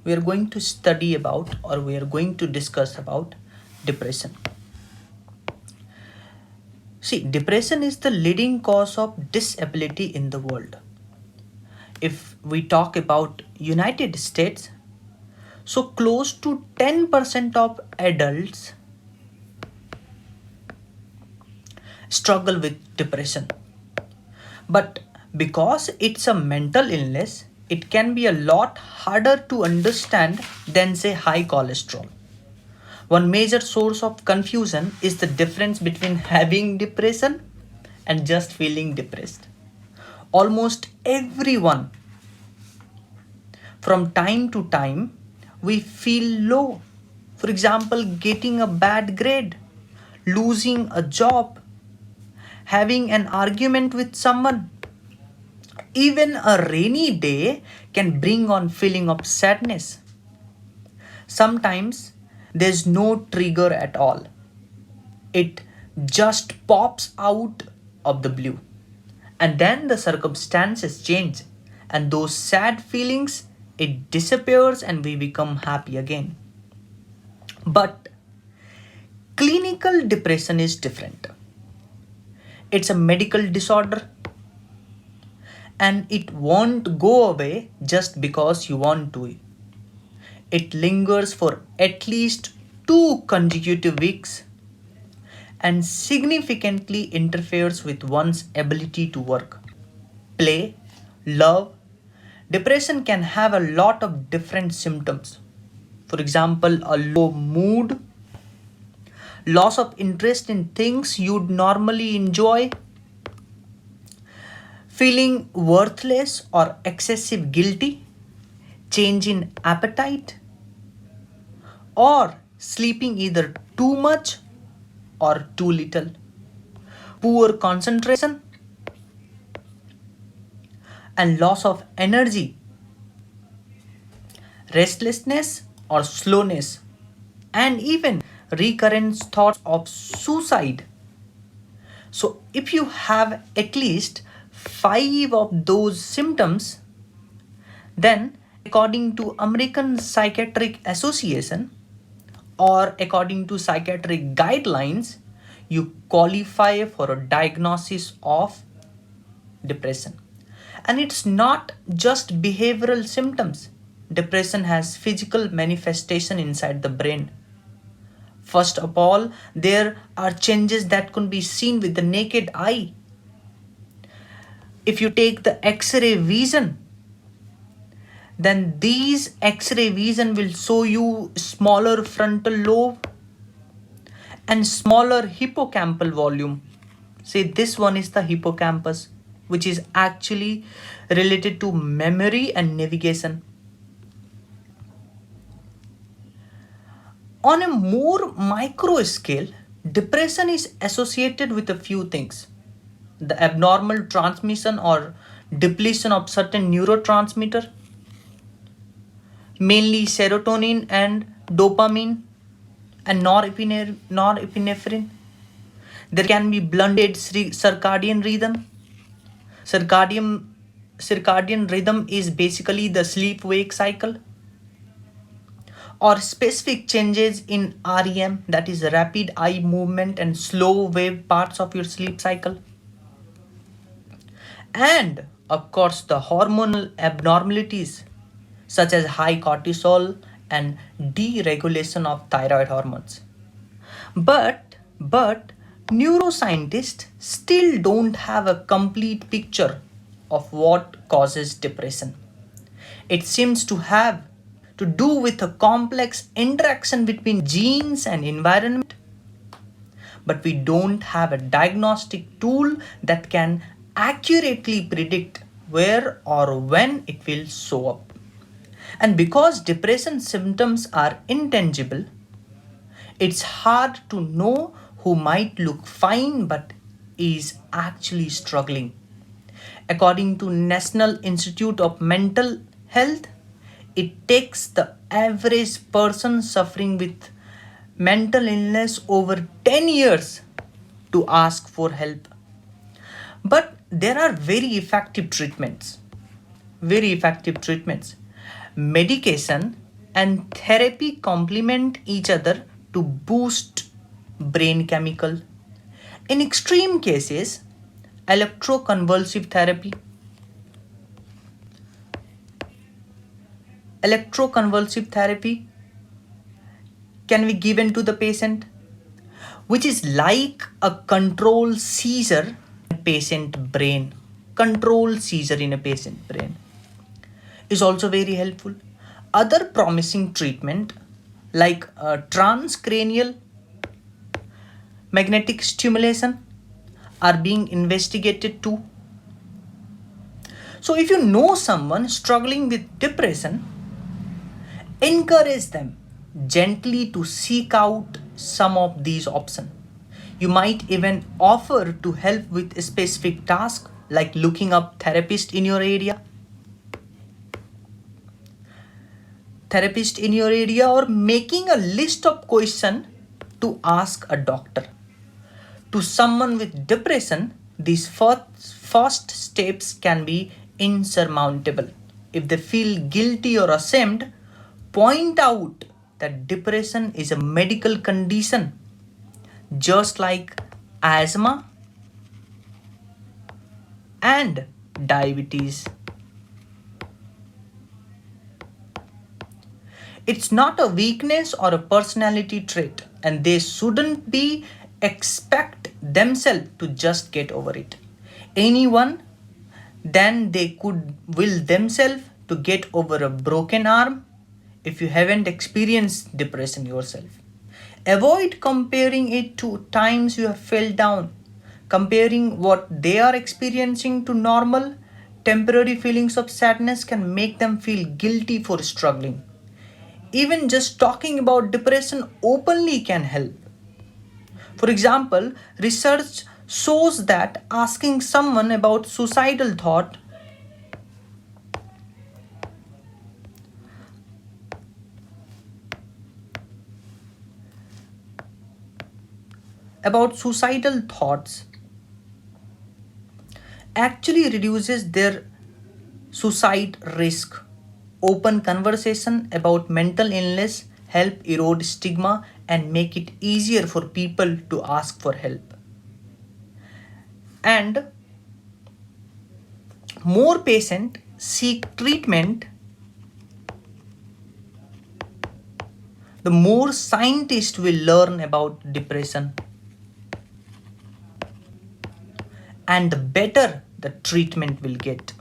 we are going to study about, or we are going to discuss about depression. See, depression is the leading cause of disability in the world. If we talk about United States, so close to 10% of adults struggle with depression. But because it's a mental illness, it can be a lot harder to understand than, say, high cholesterol. One major source of confusion is the difference between having depression and just feeling depressed. Almost everyone, from time to time, we feel low. For example, getting a bad grade, losing a job, having an argument with someone. Even a rainy day can bring on feeling of sadness. Sometimes there's no trigger at all. It just pops out of the blue. And then the circumstances change, and those sad feelings, it disappears and we become happy again. But clinical depression is different. It's a medical disorder, and it won't go away just because you want to. It lingers for at least 2 consecutive weeks and significantly interferes with one's ability to work, play, love. Depression can have a lot of different symptoms. For example, a low mood, loss of interest in things you'd normally enjoy, feeling worthless or excessive guilty, change in appetite, or sleeping either too much or too little, poor concentration, and loss of energy, restlessness or slowness, and even recurrent thoughts of suicide. So, if you have at least 5 of those symptoms, then according to American Psychiatric Association or according to psychiatric guidelines, you qualify for a diagnosis of depression. And it's not just behavioral symptoms. Depression has physical manifestation inside the brain. First of all, there are changes that can be seen with the naked eye. If you take the X-ray vision, then these X-ray vision will show you smaller frontal lobe and smaller hippocampal volume. Say this one is the hippocampus, which is actually related to memory and navigation. On a more micro scale, depression is associated with a few things: the abnormal transmission or depletion of certain neurotransmitter, mainly serotonin and dopamine and norepinephrine. There can be blunted circadian rhythm. Circadian circadian rhythm is basically the sleep wake cycle, or specific changes in REM, that is rapid eye movement and slow wave parts of your sleep cycle. And of course, the hormonal abnormalities such as high cortisol and deregulation of thyroid hormones. But neuroscientists still don't have a complete picture of what causes depression. It seems to have to do with a complex interaction between genes and environment, but we don't have a diagnostic tool that can accurately predict where or when it will show up. And because depression symptoms are intangible, it's hard to know who might look fine but is actually struggling. According to National Institute of Mental Health, it takes the average person suffering with mental illness over 10 years to ask for help. But there are very effective treatments. Very effective treatments. Medication and therapy complement each other to boost brain chemical. In extreme cases, electroconvulsive therapy electroconvulsive therapy can be given to the patient, which is like a patient brain. Controlled seizure in a patient brain is also very helpful. Other promising treatment like transcranial magnetic stimulation are being investigated too. So if you know someone struggling with depression, encourage them gently to seek out some of these options. You might even offer to help with a specific task like looking up therapist in your area or making a list of questions to ask a doctor. To someone with depression, these first steps can be insurmountable. If they feel guilty or ashamed, point out that depression is a medical condition just like asthma and diabetes. It's not a weakness or a personality trait, and they shouldn't be expect themselves to just get over it. Anyone then they could will themselves to get over a broken arm if you haven't experienced depression yourself. Avoid comparing it to times you have fell down. Comparing what they are experiencing to normal, temporary feelings of sadness can make them feel guilty for struggling. Even just talking about depression openly can help. For example, research shows that asking someone about suicidal thoughts actually reduces their suicide risk. Open conversation about mental illness help erode stigma and make it easier for people to ask for help. And more patients seek treatment, the more scientists will learn about depression and the better the treatment will get.